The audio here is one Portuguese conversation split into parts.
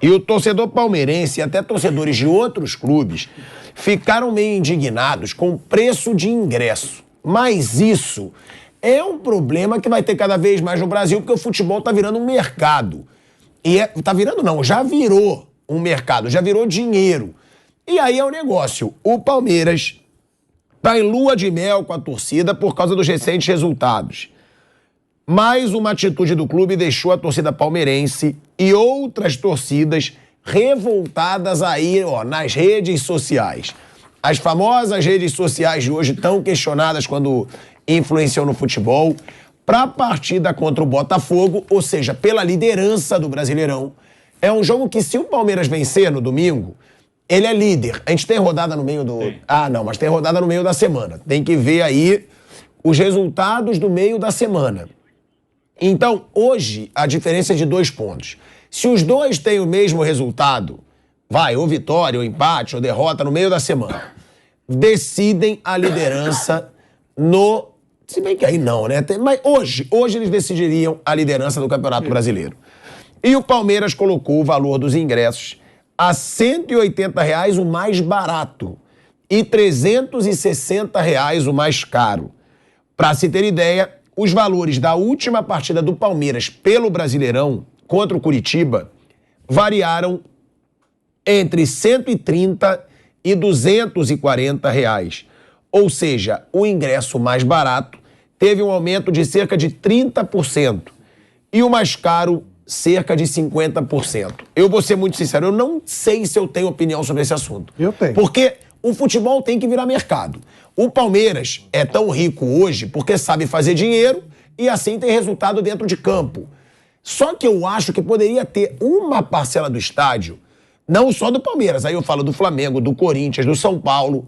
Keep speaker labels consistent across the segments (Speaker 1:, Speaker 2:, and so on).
Speaker 1: E o torcedor palmeirense e até torcedores de outros clubes ficaram meio indignados com o preço de ingresso. Mas isso é um problema que vai ter cada vez mais no Brasil, porque o futebol tá virando um mercado. E tá virando não, já virou um mercado, já virou dinheiro. E aí é o negócio. O Palmeiras tá em lua de mel com a torcida por causa dos recentes resultados. Mais uma atitude do clube deixou a torcida palmeirense e outras torcidas revoltadas aí, ó, nas redes sociais. As famosas redes sociais de hoje tão questionadas quando influenciam no futebol, para a partida contra o Botafogo, ou seja, pela liderança do Brasileirão. É um jogo que, se o Palmeiras vencer no domingo, ele é líder. A gente tem rodada no meio do... Ah, não, mas tem rodada no meio da semana. Tem que ver aí os resultados do meio da semana. Então, hoje, a diferença é de 2 pontos. Se os dois têm o mesmo resultado, ou vitória, ou empate, ou derrota no meio da semana, decidem a liderança no... Se bem que aí não, né? Mas hoje eles decidiriam a liderança do Campeonato Brasileiro. E o Palmeiras colocou o valor dos ingressos a R$ 180 o mais barato e R$ 360 o mais caro. Para se ter ideia, os valores da última partida do Palmeiras pelo Brasileirão contra o Curitiba variaram entre 130 e 240 reais. Ou seja, o ingresso mais barato teve um aumento de cerca de 30% e o mais caro cerca de 50%. Eu vou ser muito sincero, eu não sei se eu tenho opinião sobre esse assunto.
Speaker 2: Eu tenho.
Speaker 1: Porque o futebol tem que virar mercado. O Palmeiras é tão rico hoje porque sabe fazer dinheiro e assim tem resultado dentro de campo. Só que eu acho que poderia ter uma parcela do estádio, não só do Palmeiras, aí eu falo do Flamengo, do Corinthians, do São Paulo,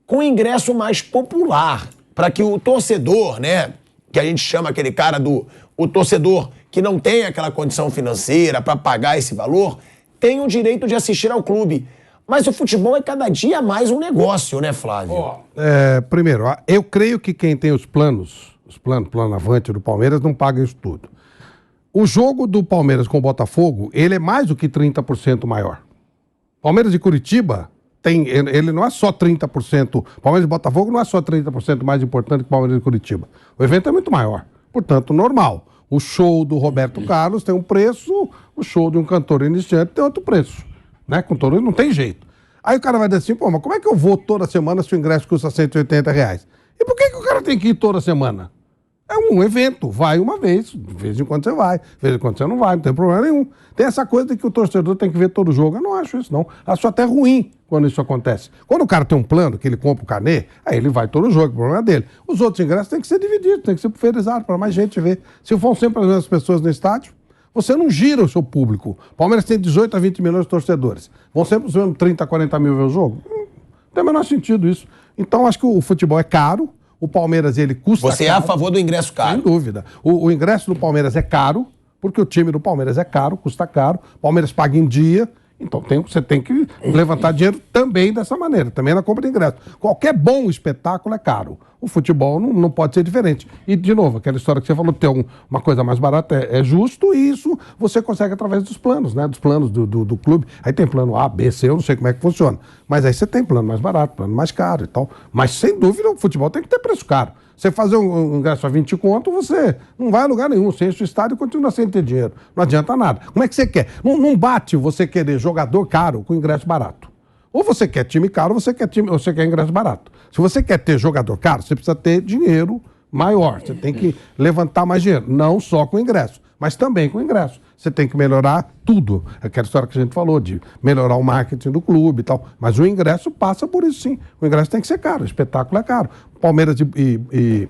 Speaker 1: com ingresso mais popular, para que o torcedor, né, que a gente chama aquele cara o torcedor que não tem aquela condição financeira para pagar esse valor, tenha o direito de assistir ao clube. Mas o futebol é cada dia mais um negócio, né, Flávio?
Speaker 2: Primeiro, eu creio que quem tem os planos plano avante do Palmeiras, não paga isso tudo. O jogo do Palmeiras com o Botafogo, ele é mais do que 30% maior. Palmeiras de Curitiba, ele não é só 30%. Palmeiras de Botafogo não é só 30% mais importante que o Palmeiras de Curitiba. O evento é muito maior. Portanto, normal. O show do Roberto Carlos tem um preço, o show de um cantor iniciante tem outro preço. Né? Com todo não tem jeito. Aí o cara vai dizer assim, pô, mas como é que eu vou toda semana se o ingresso custa R$180? E por que o cara tem que ir toda semana? É um evento, vai uma vez, de vez em quando você vai, de vez em quando você não vai, não tem problema nenhum. Tem essa coisa de que o torcedor tem que ver todo o jogo. Eu não acho isso, não. Acho até ruim quando isso acontece. Quando o cara tem um plano, que ele compra o carnê, aí ele vai todo o jogo, o problema é dele. Os outros ingressos têm que ser divididos, têm que ser pulverizados para mais gente ver. Se for sempre as mesmas pessoas no estádio, você não gira o seu público. O Palmeiras tem 18 a 20 milhões de torcedores. Vão sempre os mesmos 30 a 40 mil ver o jogo? Não tem o menor sentido isso. Então, acho que o futebol é caro. O Palmeiras, ele custa caro.
Speaker 1: Você é a favor do ingresso caro?
Speaker 2: Sem dúvida. O ingresso do Palmeiras é caro, porque o time do Palmeiras é caro, custa caro. O Palmeiras paga em dia. Então você tem que levantar dinheiro também dessa maneira, também na compra de ingresso. Qualquer bom espetáculo é caro. O futebol não pode ser diferente. E, de novo, aquela história que você falou, ter uma coisa mais barata é justo, e isso você consegue através dos planos, né? Dos planos do clube. Aí tem plano A, B, C, eu não sei como é que funciona. Mas aí você tem plano mais barato, plano mais caro e tal. Mas, sem dúvida, o futebol tem que ter preço caro. Você fazer um ingresso a 20 conto, você não vai a lugar nenhum. Você enche o estádio e continua sem ter dinheiro. Não adianta nada. Como é que você quer? Não bate você querer jogador caro com ingresso barato. Ou você quer time caro, ou você quer ingresso barato. Se você quer ter jogador caro, você precisa ter dinheiro maior. Você tem que levantar mais dinheiro. Não só com ingresso, mas também com ingresso. Você tem que melhorar tudo. Aquela história que a gente falou, de melhorar o marketing do clube e tal. Mas o ingresso passa por isso, sim. O ingresso tem que ser caro, o espetáculo é caro. Palmeiras e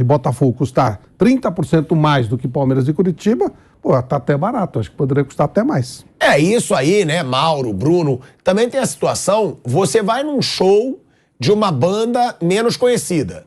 Speaker 2: Botafogo custar 30% mais do que Palmeiras e Curitiba, pô, tá até barato. Acho que poderia custar até mais.
Speaker 1: É isso aí, né, Mauro, Bruno? Também tem a situação, você vai num show de uma banda menos conhecida.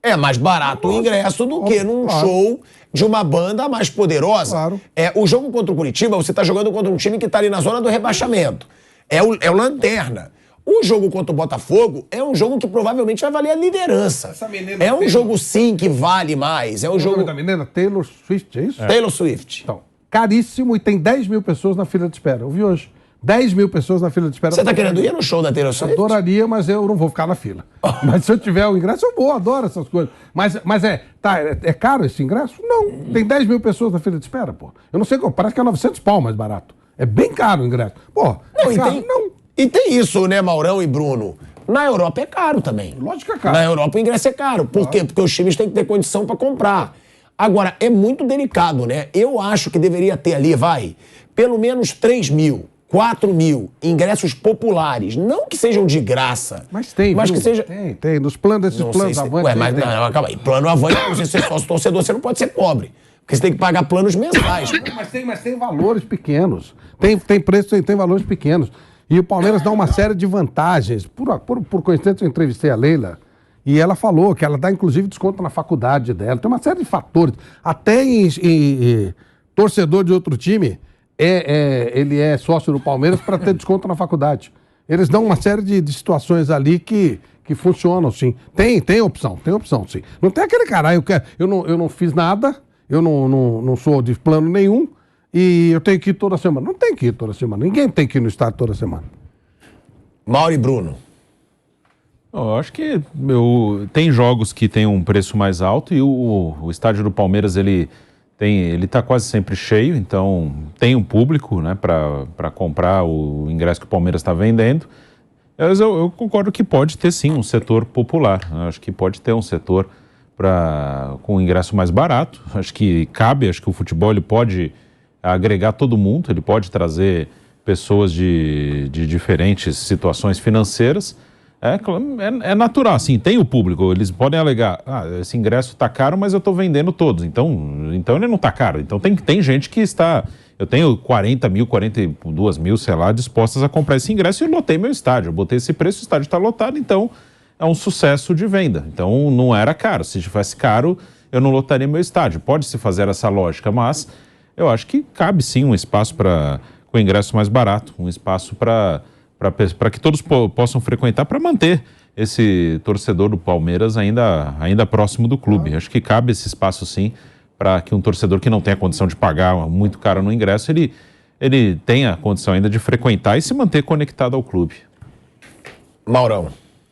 Speaker 1: É mais barato o ingresso do que num show de uma banda mais poderosa.
Speaker 2: Claro.
Speaker 1: O jogo contra o Curitiba, você tá jogando contra um time que tá ali na zona do rebaixamento. É o Lanterna. O jogo contra o Botafogo é um jogo que provavelmente vai valer a liderança. É um jogo, sim, que vale mais. É um jogo...
Speaker 2: da menina? Taylor Swift, é isso?
Speaker 1: Taylor Swift.
Speaker 2: Então, caríssimo, e tem 10 mil pessoas na fila de espera. Eu vi hoje. 10 mil pessoas na fila de espera.
Speaker 1: Você tá querendo ir no show da Taylor Swift?
Speaker 2: Adoraria, mas eu não vou ficar na fila. Mas se eu tiver o ingresso, eu vou, adoro essas coisas. Mas é caro esse ingresso? Não, tem 10 mil pessoas na fila de espera, pô. Eu não sei, parece que é 900 pau mais barato. É bem caro o ingresso. Pô,
Speaker 1: e tem isso, né, Maurão e Bruno? Na Europa é caro também.
Speaker 2: Lógico que é caro.
Speaker 1: Na Europa o ingresso é caro. Por quê? Porque os times têm que ter condição para comprar. Agora, é muito delicado, né? Eu acho que deveria ter ali, pelo menos 3 mil, 4 mil ingressos populares. Não que sejam de graça.
Speaker 2: Mas tem,
Speaker 1: mas que seja...
Speaker 2: Tem. Nos planos, esses planos Avante.
Speaker 1: Não, calma aí. Plano Avante, se você é sócio torcedor, você não pode ser pobre. Porque você tem que pagar planos mensais.
Speaker 2: Mas tem valores pequenos. Tem preço, tem valores pequenos. E o Palmeiras dá uma série de vantagens. Por coincidência, eu entrevistei a Leila e ela falou que ela dá, inclusive, desconto na faculdade dela. Tem uma série de fatores. Até em torcedor de outro time, ele é sócio do Palmeiras para ter desconto na faculdade. Eles dão uma série de situações ali que funcionam, sim. Tem opção, sim. Não tem aquele cara, eu não fiz nada, eu não sou de plano nenhum, e eu tenho que ir toda semana. Não tem que ir toda semana. Ninguém tem que ir no estádio toda semana.
Speaker 1: Mauro e Bruno.
Speaker 3: Eu acho que tem jogos que tem um preço mais alto e o estádio do Palmeiras, ele tá quase sempre cheio, então tem um público, né, para comprar o ingresso que o Palmeiras está vendendo. Mas eu concordo que pode ter sim um setor popular. Eu acho que pode ter um setor com ingresso mais barato. Acho que o futebol ele pode agregar todo mundo, ele pode trazer pessoas de diferentes situações financeiras. É natural, assim, tem o público, eles podem alegar, esse ingresso está caro, mas eu estou vendendo todos, então ele não está caro. Então tem gente que eu tenho 40 mil, 42 mil, sei lá, dispostas a comprar esse ingresso e eu lotei meu estádio, eu botei esse preço, o estádio está lotado, então é um sucesso de venda. Então não era caro, se tivesse caro, eu não lotaria meu estádio. Pode-se fazer essa lógica, mas eu acho que cabe sim um espaço com ingresso mais barato, um espaço para que todos possam frequentar, para manter esse torcedor do Palmeiras ainda próximo do clube. Acho que cabe esse espaço sim, para que um torcedor que não tenha condição de pagar muito caro no ingresso, ele tenha a condição ainda de frequentar e se manter conectado ao clube.
Speaker 1: Maurão.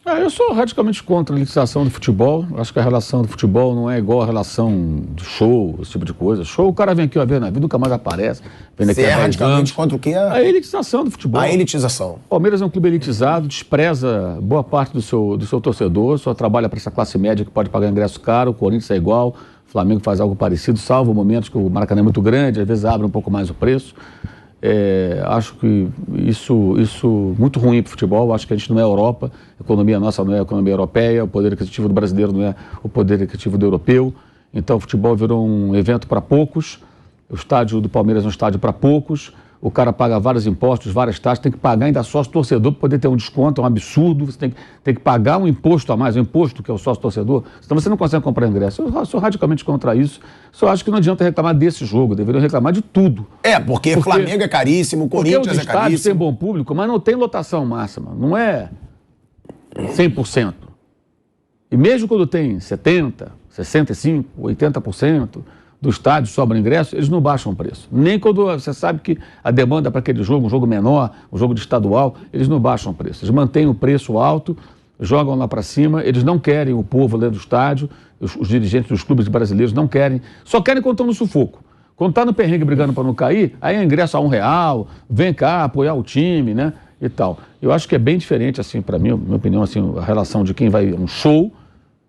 Speaker 4: Eu sou radicalmente contra a elitização do futebol. Acho que a relação do futebol não é igual a relação do show, esse tipo de coisa. Show, o cara vem aqui uma vez na vida, nunca mais aparece.
Speaker 1: Você é radicalmente contra o quê?
Speaker 4: A elitização do futebol.
Speaker 1: A elitização.
Speaker 4: O Palmeiras é um clube elitizado, despreza boa parte do seu torcedor, só trabalha para essa classe média que pode pagar ingresso caro. O Corinthians é igual, o Flamengo faz algo parecido, salvo momentos que o Maracanã é muito grande, às vezes abre um pouco mais o preço. Acho que isso muito ruim para o futebol. Acho que a gente não é Europa, a economia nossa não é a economia europeia, o poder aquisitivo do brasileiro não é o poder aquisitivo do europeu. Então o futebol virou um evento para poucos, o estádio do Palmeiras é um estádio para poucos, o cara paga vários impostos, várias taxas, tem que pagar ainda sócio-torcedor para poder ter um desconto, é um absurdo, você tem que pagar um imposto a mais, o imposto que é o sócio-torcedor, senão você não consegue comprar ingresso. Eu sou radicalmente contra isso, só acho que não adianta reclamar desse jogo, deveriam reclamar de tudo.
Speaker 1: Porque Flamengo é caríssimo, Corinthians é caríssimo.
Speaker 4: Porque o estádio tem bom público, mas não tem lotação máxima, não é 100%. E mesmo quando tem 70%, 65%, 80%, do estádio sobra ingresso, eles não baixam o preço. Nem quando você sabe que a demanda para aquele jogo, um jogo menor, um jogo de estadual, eles não baixam o preço. Eles mantêm o preço alto, jogam lá para cima, eles não querem o povo dentro do estádio, os dirigentes dos clubes brasileiros não querem, só querem quando estão no sufoco. Quando está no perrengue brigando para não cair, aí é ingresso a R$1, vem cá apoiar o time, né, e tal. Eu acho que é bem diferente, assim, para mim, minha opinião, assim, a relação de quem vai a um show,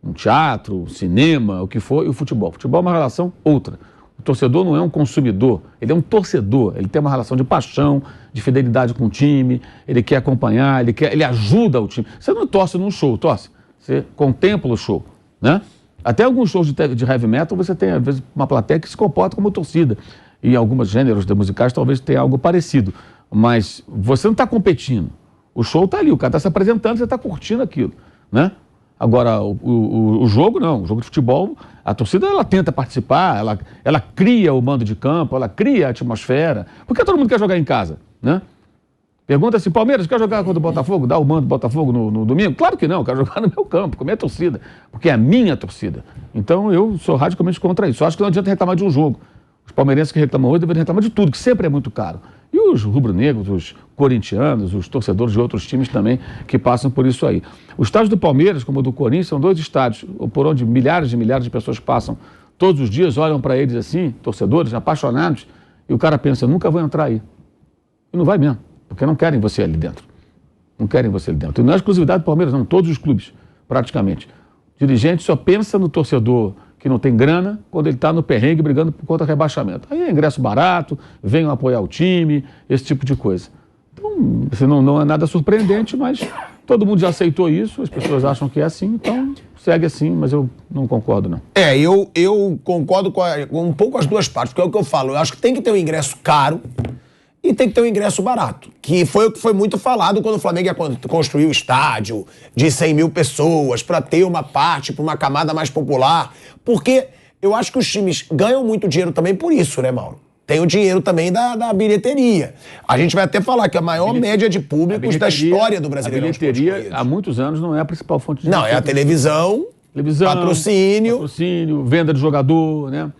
Speaker 4: um teatro, um cinema, o que for, e o futebol. O futebol é uma relação outra. O torcedor não é um consumidor, ele é um torcedor. Ele tem uma relação de paixão, de fidelidade com o time, ele quer acompanhar, ele ajuda o time. Você não torce num show, torce. Você contempla o show, né? Até alguns shows de heavy metal, você tem, às vezes, uma plateia que se comporta como torcida. E em alguns gêneros de musicais talvez tenha algo parecido. Mas você não está competindo. O show está ali, o cara está se apresentando, você está curtindo aquilo, né? Agora, o jogo não, o jogo de futebol, a torcida ela tenta participar, ela cria o mando de campo, ela cria a atmosfera. Por que todo mundo quer jogar em casa, né? Pergunta assim, Palmeiras, quer jogar contra o Botafogo? Dá o mando do Botafogo no domingo? Claro que não, eu quero jogar no meu campo, com a minha torcida, porque é a minha torcida. Então eu sou radicalmente contra isso. Eu acho que não adianta reclamar de um jogo. Os palmeirenses que reclamam hoje deveriam reclamar de tudo, que sempre é muito caro. E os rubro-negros, os corintianos, os torcedores de outros times também que passam por isso aí. Os estádios do Palmeiras, como o do Corinthians, são 2 estádios por onde milhares de pessoas passam todos os dias, olham para eles assim, torcedores, apaixonados, e o cara pensa, nunca vou entrar aí. E não vai mesmo, porque não querem você ali dentro. Não querem você ali dentro. E não é exclusividade do Palmeiras, não, todos os clubes, praticamente. O dirigente só pensa no torcedor que não tem grana quando ele está no perrengue brigando contra rebaixamento. Aí é ingresso barato, venham apoiar o time, esse tipo de coisa. Então, isso não é nada surpreendente, mas todo mundo já aceitou isso, as pessoas acham que é assim, então segue assim, mas eu não concordo, não.
Speaker 1: Eu concordo com um pouco as duas partes, porque é o que eu falo, eu acho que tem que ter um ingresso caro e tem que ter um ingresso barato, que foi o que foi muito falado quando o Flamengo ia construir o estádio de 100 mil pessoas para ter uma parte, para uma camada mais popular, porque eu acho que os times ganham muito dinheiro também por isso, né, Mauro? Tem o dinheiro também da bilheteria. A gente vai até falar que a maior média de públicos da história do Brasileirão.
Speaker 4: A bilheteria, há muitos anos, não é a principal fonte de
Speaker 1: Não, é a televisão, patrocínio,
Speaker 4: venda de jogador, né?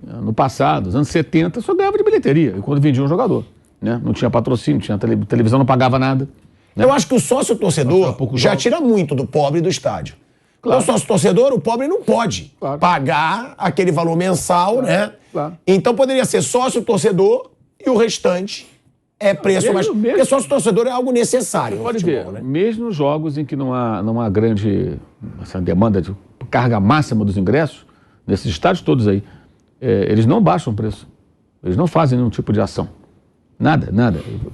Speaker 4: No passado, nos anos 70, só ganhava de bilheteria, quando vendia um jogador. Né? Não tinha patrocínio, tinha televisão, não pagava nada. Né?
Speaker 1: Eu acho que o sócio-torcedor já tira muito do pobre do estádio. Claro. O sócio-torcedor, o pobre não pode pagar aquele valor mensal, né?
Speaker 4: Claro.
Speaker 1: Então poderia ser sócio-torcedor e o restante é preço mais... Porque sócio-torcedor é algo necessário no futebol,
Speaker 4: ver,
Speaker 1: né?
Speaker 4: Mesmo nos jogos em que não há grande demanda de carga máxima dos ingressos, nesses estádios todos aí, eles não baixam o preço. Eles não fazem nenhum tipo de ação. Nada.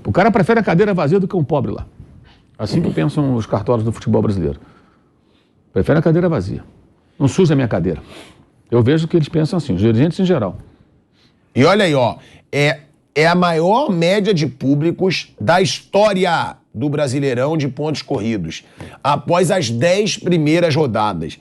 Speaker 4: O cara prefere a cadeira vazia do que um pobre lá. Assim que pensam os cartórios do futebol brasileiro. Prefere a cadeira vazia. Não suja a minha cadeira. Eu vejo que eles pensam assim, os dirigentes em geral.
Speaker 1: E olha aí, ó, é a maior média de públicos da história do Brasileirão de pontos corridos, após as 10 primeiras rodadas.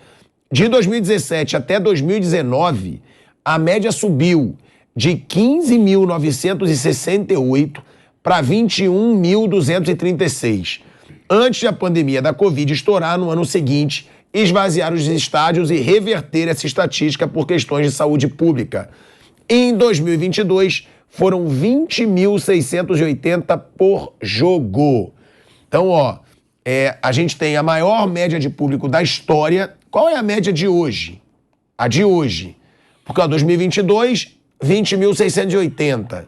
Speaker 1: De 2017 até 2019, a média subiu de 15.968 para 21.236. Antes da pandemia da Covid estourar no ano seguinte, esvaziar os estádios e reverter essa estatística por questões de saúde pública. Em 2022, foram 20.680 por jogo. Então, ó, a gente tem a maior média de público da história. Qual é a média de hoje? A de hoje. Porque, ó, 2022, 20.680.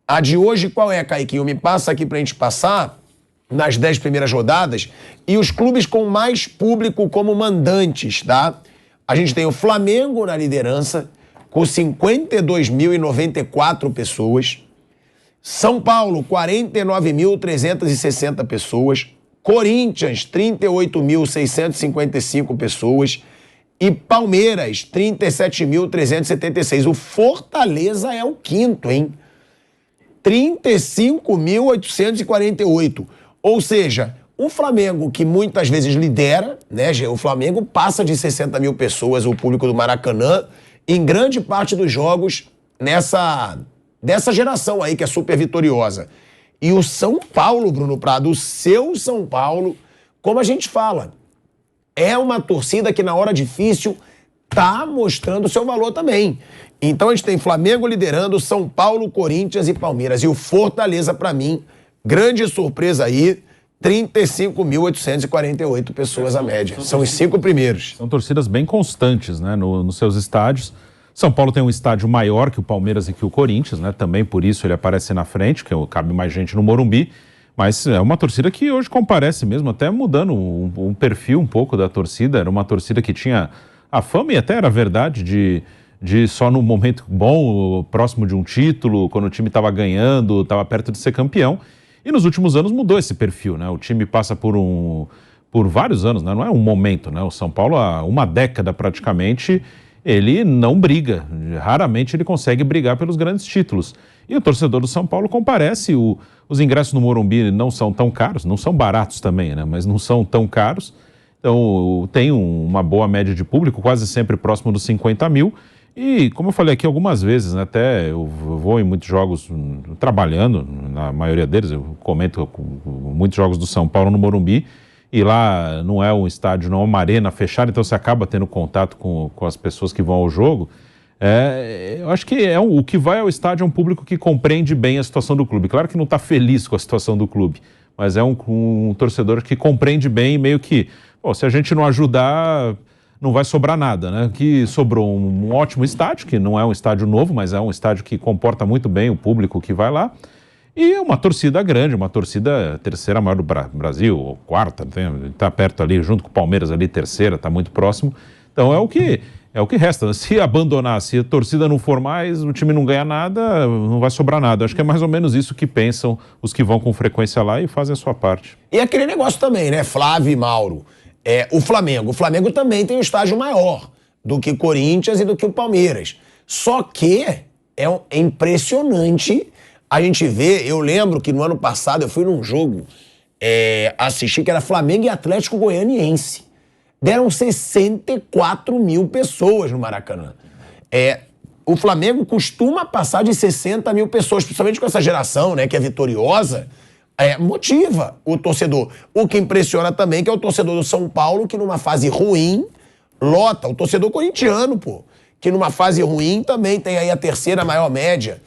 Speaker 1: A de hoje qual é, Kaiquinho? Me passa aqui pra gente passar nas 10 primeiras rodadas, e os clubes com mais público como mandantes, tá? A gente tem o Flamengo na liderança, com 52.094 pessoas. São Paulo, 49.360 pessoas. Corinthians, 38.655 pessoas. E Palmeiras, 37.376. O Fortaleza é o quinto, hein? 35.848. Ou seja, o Flamengo, que muitas vezes lidera, né? O Flamengo passa de 60 mil pessoas, o público do Maracanã, em grande parte dos jogos dessa geração aí que é super vitoriosa. E o São Paulo, Bruno Prado, o seu São Paulo, como a gente fala, é uma torcida que na hora difícil tá mostrando o seu valor também. Então a gente tem Flamengo liderando, São Paulo, Corinthians e Palmeiras. E o Fortaleza, pra mim, grande surpresa aí, 35.848 pessoas a média. São os 5 primeiros.
Speaker 3: São torcidas bem constantes, né, nos seus estádios. São Paulo tem um estádio maior que o Palmeiras e que o Corinthians, né? Também por isso ele aparece na frente, que cabe mais gente no Morumbi. Mas é uma torcida que hoje comparece mesmo, até mudando um perfil um pouco da torcida. Era uma torcida que tinha a fama, e até era verdade, de só no momento bom, próximo de um título, quando o time estava ganhando, estava perto de ser campeão. E nos últimos anos mudou esse perfil, né? O time passa por vários anos, né? Não é um momento, né? O São Paulo, há uma década praticamente, ele não briga. Raramente ele consegue brigar pelos grandes títulos. E o torcedor do São Paulo comparece. Os ingressos no Morumbi não são tão caros, não são baratos também, né? Mas não são tão caros. Então tem uma boa média de público, quase sempre próximo dos 50 mil. E, como eu falei aqui algumas vezes, né, até eu vou em muitos jogos trabalhando, na maioria deles, eu comento muitos jogos do São Paulo no Morumbi, e lá não é um estádio, não é uma arena fechada, então você acaba tendo contato com as pessoas que vão ao jogo. Eu acho que o que vai ao estádio é um público que compreende bem a situação do clube. Claro que não está feliz com a situação do clube, mas é um torcedor que compreende bem e meio que, se a gente não ajudar, não vai sobrar nada, né? Que sobrou um ótimo estádio, que não é um estádio novo, mas é um estádio que comporta muito bem o público que vai lá. E uma torcida grande, uma torcida terceira maior do Brasil, ou quarta, está perto ali, junto com o Palmeiras ali, terceira, está muito próximo. Então é o que resta. Se abandonar, se a torcida não for mais, o time não ganha nada, não vai sobrar nada. Acho que é mais ou menos isso que pensam os que vão com frequência lá e fazem a sua parte.
Speaker 1: E aquele negócio também, né, Flávio e Mauro? O Flamengo também tem um estádio maior do que o Corinthians e do que o Palmeiras. Só que é impressionante a gente ver. Eu lembro que no ano passado eu fui num jogo assistir, que era Flamengo e Atlético Goianiense. Deram 64 mil pessoas no Maracanã. O Flamengo costuma passar de 60 mil pessoas, principalmente com essa geração, né, que é vitoriosa, motiva o torcedor. O que impressiona também é que é o torcedor do São Paulo, que numa fase ruim, lota. O torcedor corintiano, que numa fase ruim também tem aí a terceira maior média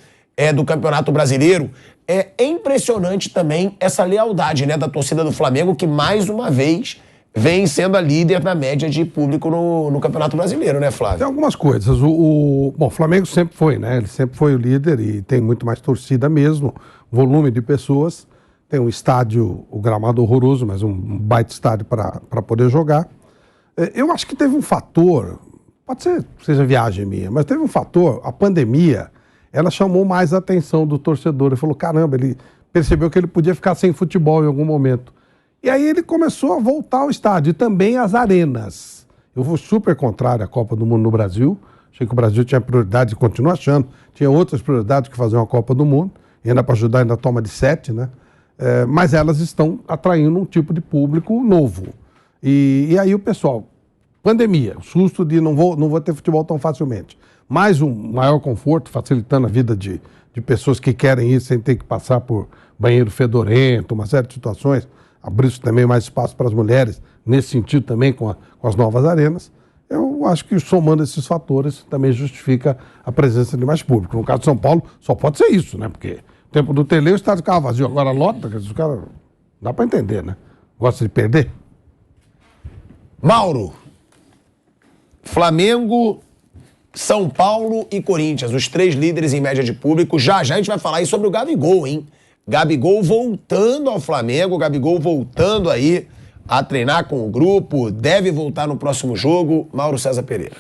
Speaker 1: do Campeonato Brasileiro. É impressionante também essa lealdade, né, da torcida do Flamengo, que mais uma vez vem sendo a líder na média de público no Campeonato Brasileiro, né, Flávio?
Speaker 2: Tem algumas coisas. O Flamengo sempre foi, né? Ele sempre foi o líder e tem muito mais torcida mesmo, volume de pessoas. Tem um estádio, o gramado horroroso, mas um baita estádio para poder jogar. Eu acho que teve um fator, pode ser que seja viagem minha, mas teve um fator, a pandemia, ela chamou mais a atenção do torcedor. Ele falou, caramba, ele percebeu que ele podia ficar sem futebol em algum momento. E aí ele começou a voltar ao estádio e também às arenas. Eu vou super contrário à Copa do Mundo no Brasil. Achei que o Brasil tinha prioridade, e continuo achando, tinha outras prioridades que fazer uma Copa do Mundo, e ainda para ajudar na toma de 7, né? Mas elas estão atraindo um tipo de público novo. E aí o pessoal, pandemia, o susto de não vou ter futebol tão facilmente, mais um maior conforto, facilitando a vida de pessoas que querem ir sem ter que passar por banheiro fedorento, uma série de situações, abrir também mais espaço para as mulheres, nesse sentido também com as novas arenas. Eu acho que somando esses fatores também justifica a presença de mais público. No caso de São Paulo, só pode ser isso, né? Porque no tempo do Tele, o estádio ficava vazio. Agora lota, os caras... Dá para entender, né? Gosta de perder.
Speaker 1: Mauro, Flamengo, São Paulo e Corinthians, os três líderes em média de público. Já a gente vai falar aí sobre o Gabigol, hein? Gabigol voltando ao Flamengo, Gabigol voltando aí a treinar com o grupo, deve voltar no próximo jogo. Mauro César Pereira.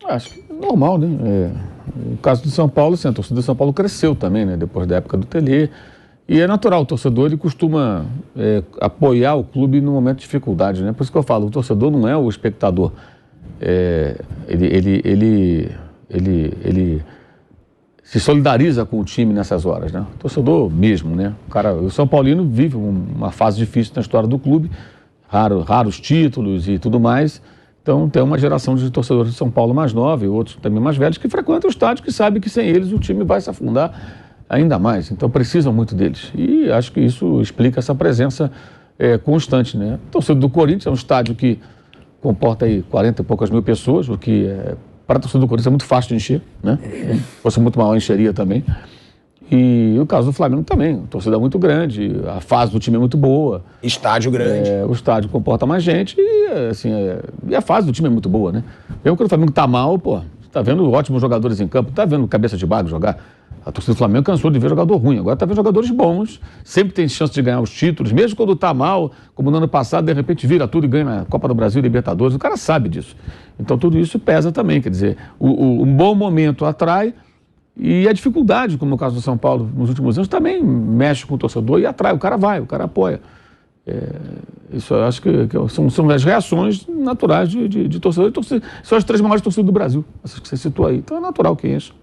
Speaker 4: Acho que é normal, né? No caso do São Paulo, a torcida do São Paulo cresceu também, né? Depois da época do Tele. E é natural, o torcedor ele costuma apoiar o clube no momento de dificuldade, né? Por isso que eu falo, o torcedor não é o espectador. Ele se solidariza com o time nessas horas, né? O torcedor mesmo, né? O São Paulino vive uma fase difícil na história do clube, raros títulos e tudo mais. Então tem uma geração de torcedores de São Paulo mais nova e outros também mais velhos que frequentam o estádio, que sabem que sem eles o time vai se afundar ainda mais. Então precisam muito deles. E acho que isso explica essa presença constante, né? O torcedor do Corinthians é um estádio que comporta aí 40 e poucas mil pessoas, o que para a torcida do Corinthians é muito fácil de encher, né? Se fosse muito maior, encheria também. E o caso do Flamengo também, a torcida é muito grande, a fase do time é muito boa.
Speaker 1: Estádio grande.
Speaker 4: O estádio comporta mais gente e a fase do time é muito boa, né? Mesmo quando o Flamengo tá mal, tá vendo ótimos jogadores em campo, tá vendo cabeça de bago jogar. A torcida do Flamengo cansou de ver jogador ruim, agora tá vendo jogadores bons, sempre tem chance de ganhar os títulos, mesmo quando tá mal, como no ano passado, de repente vira tudo e ganha a Copa do Brasil e Libertadores, o cara sabe disso. Então tudo isso pesa também, quer dizer, um bom momento atrai. E a dificuldade, como no caso do São Paulo nos últimos anos, também mexe com o torcedor e atrai. O cara vai, o cara apoia. Isso eu acho que são as reações naturais de torcedor. São as três maiores torcidas do Brasil, essas que você citou aí. Então é natural que enche.